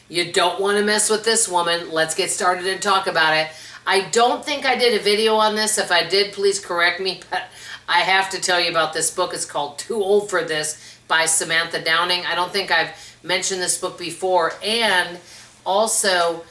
You don't want to mess with this woman. Let's get started and talk about it. I don't think I did a video on this. If I did, please correct me. But I have to tell you about this book. It's called Too Old for This by Samantha Downing. I don't think I've mentioned this book before. And also,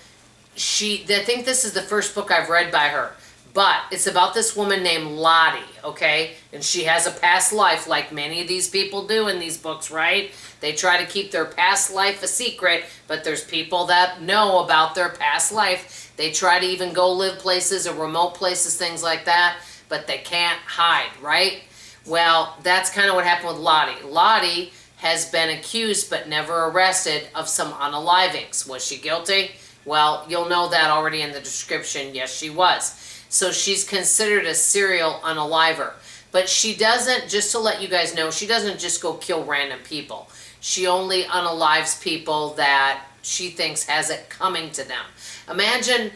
I think this is the first book I've read by her. But it's about this woman named Lottie, okay? And she has a past life like many of these people do in these books, right? They try to keep their past life a secret, but there's people that know about their past life. They try to even go live places or remote places, things like that, but they can't hide, right? Well, that's kind of what happened with Lottie. Lottie has been accused but never arrested of some unalivings. Was she guilty? Well, you'll know that already in the description. Yes, she was. So she's considered a serial unaliver. But she doesn't, just to let you guys know, she doesn't just go kill random people. She only unalives people that she thinks has it coming to them. Imagine,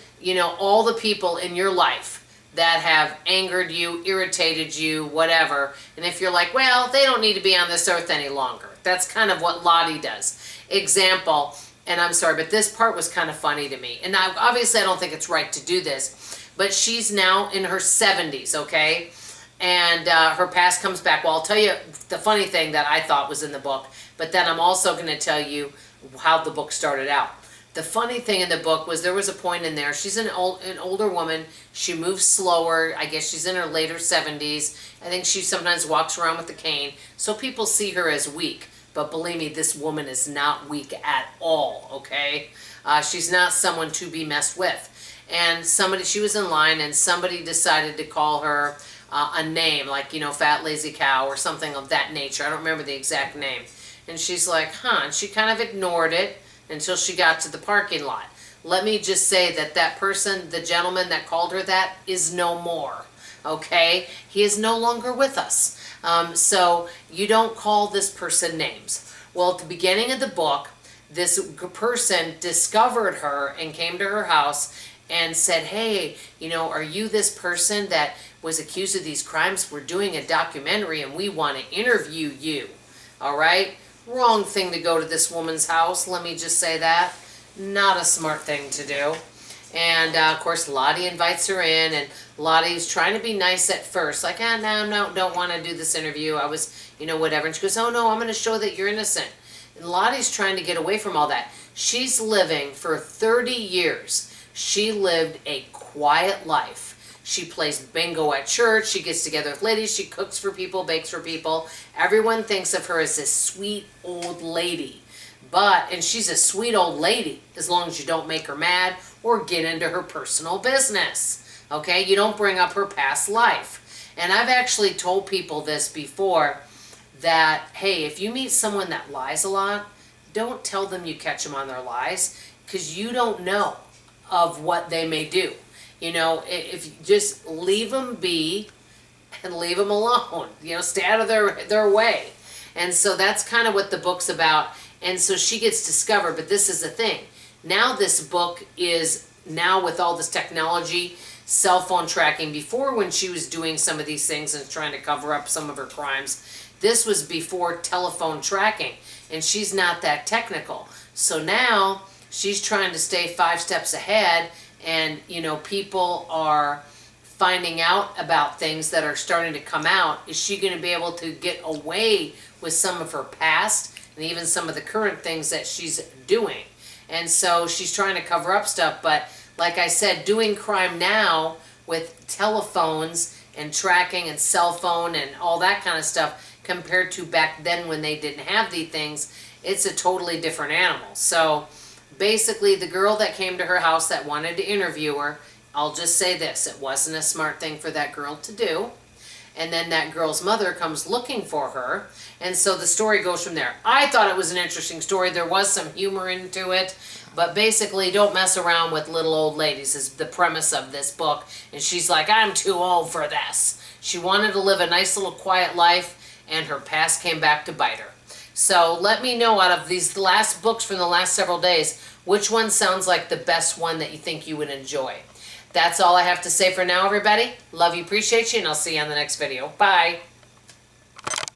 all the people in your life that have angered you, irritated you, whatever. And if you're like, well, they don't need to be on this earth any longer. That's kind of what Lottie does. Example, and I'm sorry, but this part was kind of funny to me. And now, obviously, I don't think it's right to do this. But she's now in her 70s, okay? And her past comes back. Well, I'll tell you the funny thing that I thought was in the book, but then I'm also going to tell you how the book started out. The funny thing in the book was there was a point in there. She's an older woman. She moves slower. I guess she's in her later 70s. I think she sometimes walks around with a cane. So people see her as weak. But believe me, this woman is not weak at all, okay? She's not someone to be messed with. And she was in line and somebody decided to call her a name, like, fat lazy cow or something of that nature. I don't remember the exact name. And she's like, huh, and she kind of ignored it until she got to the parking lot. Let me just say that person, the gentleman that called her that, is no more, okay? He is no longer with us. So you don't call this person names. Well, at the beginning of the book, this person discovered her and came to her house and said, hey, are you this person that was accused of these crimes? We're doing a documentary and we want to interview you. All right? Wrong thing to go to this woman's house. Let me just say that. Not a smart thing to do. And, of course, Lottie invites her in, and Lottie's trying to be nice at first. Like, no, don't want to do this interview. I was, whatever. And she goes, oh, no, I'm going to show that you're innocent. And Lottie's trying to get away from all that. She's living for 30 years. She lived a quiet life. She plays bingo at church. She gets together with ladies. She cooks for people, bakes for people. Everyone thinks of her as this sweet old lady. And she's a sweet old lady as long as you don't make her mad or get into her personal business. Okay? You don't bring up her past life. And I've actually told people this before that, hey, if you meet someone that lies a lot, don't tell them you catch them on their lies because you don't know of what they may do. If you just leave them be and leave them alone, stay out of their way. And so that's kind of what the book's about. And so she gets discovered, but this is the thing. Now this book is now with all this technology, cell phone tracking. Before, when she was doing some of these things and trying to cover up some of her crimes, this was before telephone tracking, and she's not that technical. So now she's trying to stay 5 steps ahead, and people are finding out about things that are starting to come out. Is she going to be able to get away with some of her past and even some of the current things that she's doing? And so she's trying to cover up stuff, but like I said, doing crime now with telephones and tracking and cell phone and all that kind of stuff compared to back then when they didn't have these things, it's a totally different animal. So basically, the girl that came to her house that wanted to interview her, I'll just say this, it wasn't a smart thing for that girl to do. And then that girl's mother comes looking for her. And so the story goes from there. I thought it was an interesting story. There was some humor into it. But basically, don't mess around with little old ladies is the premise of this book. And she's like, I'm too old for this. She wanted to live a nice little quiet life, and her past came back to bite her. So let me know, out of these last books from the last several days, which one sounds like the best one that you think you would enjoy. That's all I have to say for now, everybody. Love you, appreciate you, and I'll see you on the next video. Bye.